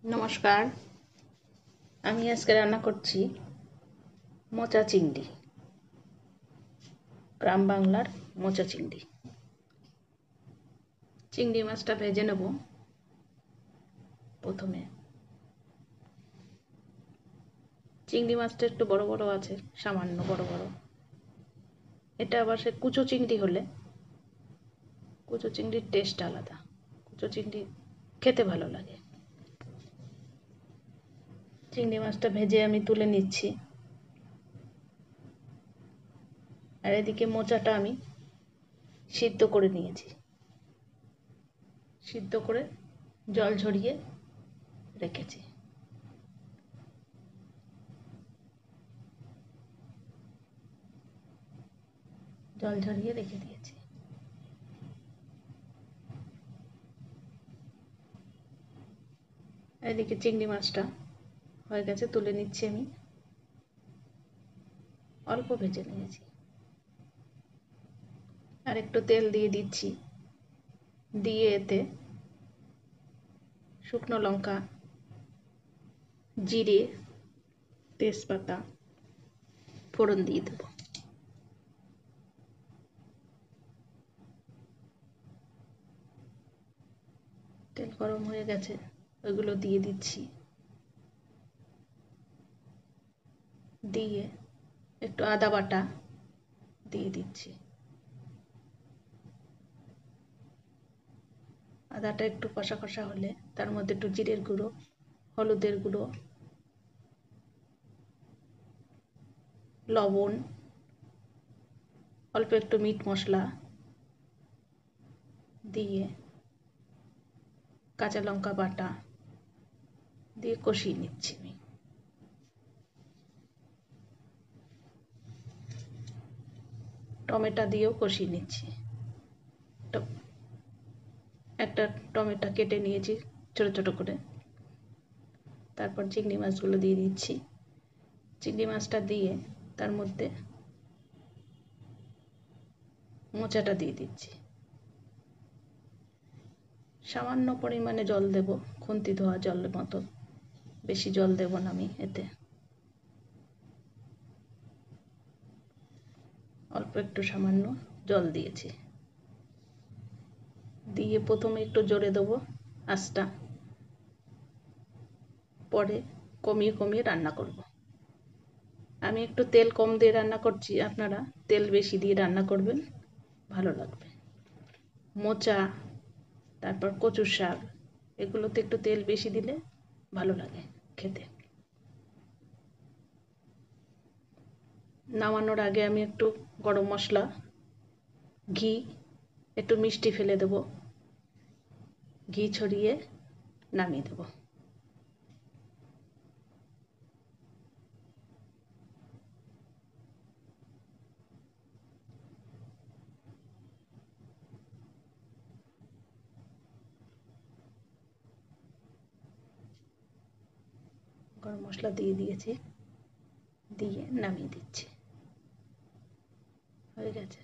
নমস্কার। আমি আজকে রান্না করছি মোচা চিংড়ি, গ্রাম বাংলার মোচা চিংড়ি। চিংড়ি মাছটা ভেজে নেব। প্রথমে চিংড়ি মাছটা একটু বড় বড় আছে, সামান্য বড় বড়। এটা আবার সে কুচো চিংড়ি হলে কুচো চিংড়ির টেস্ট আলাদা, কুচো চিংড়ি খেতে ভালো লাগে। চিংড়ি মাছটা ভেজে আমি তুলে নিচ্ছি। আর এদিকে মোচাটা আমি সিদ্ধ করে নিয়েছি, সিদ্ধ করে জল ঝরিয়ে রেখেছি। জল ঝরিয়ে রেখে দিয়েছি। এদিকে চিংড়ি মাছটা হয়ে গেছে, তুলে নিচ্ছি আমি। অল্প ভেজে নিয়েছি। আর একটু তেল দিয়ে দিচ্ছি, দিয়ে এতে শুকনো লঙ্কা, জিরে, তেজপাতা ফোড়ন দিয়ে দেব। তেল গরম হয়ে গেছে, ওইগুলো দিয়ে দিচ্ছি। দিয়ে একটু আদা বাটা দিয়ে দিচ্ছি। আদাটা একটু কষা কষা হলে তার মধ্যে একটু জিরের গুঁড়ো, হলুদের গুঁড়ো, লবণ, অল্প একটু মিট মশলা দিয়ে কাঁচা লঙ্কা বাটা দিয়ে কষিয়ে নিচ্ছি আমি। টমেটো দিয়েও কষিয়ে নিচ্ছি। একটা টমেটো কেটে নিয়েছি ছোট ছোট করে। তারপর চিংড়ি মাছগুলো দিয়ে দিচ্ছি। চিংড়ি মাছটা দিয়ে তার মধ্যে মোচাটা দিয়ে দিচ্ছি। সামান্য পরিমাণে জল দেব, খুন্তি ধোয়া জলের মতো, বেশি জল দেব না আমি এতে। অল্প একটু সামান্য জল দিয়েছি। দিয়ে প্রথমে একটু জোরে দেবো আঁচটা, পরে কমিয়ে কমিয়ে রান্না করব। আমি একটু তেল কম দিয়ে রান্না করছি, আপনারা তেল বেশি দিয়ে রান্না করবেন, ভালো লাগবে। মোচা, তারপর কচুর শাক, এগুলোতে একটু তেল বেশি দিলে ভালো লাগে খেতে। নামানোর আগে আমি একটু গরম মশলা, ঘি, একটু মিষ্টি ফেলে দেব, ঘি ছড়িয়ে নামিয়ে দেব। গরম মশলা দিয়ে দিয়েছি, দিয়ে নামিয়ে দিচ্ছি। হয়ে গেছে।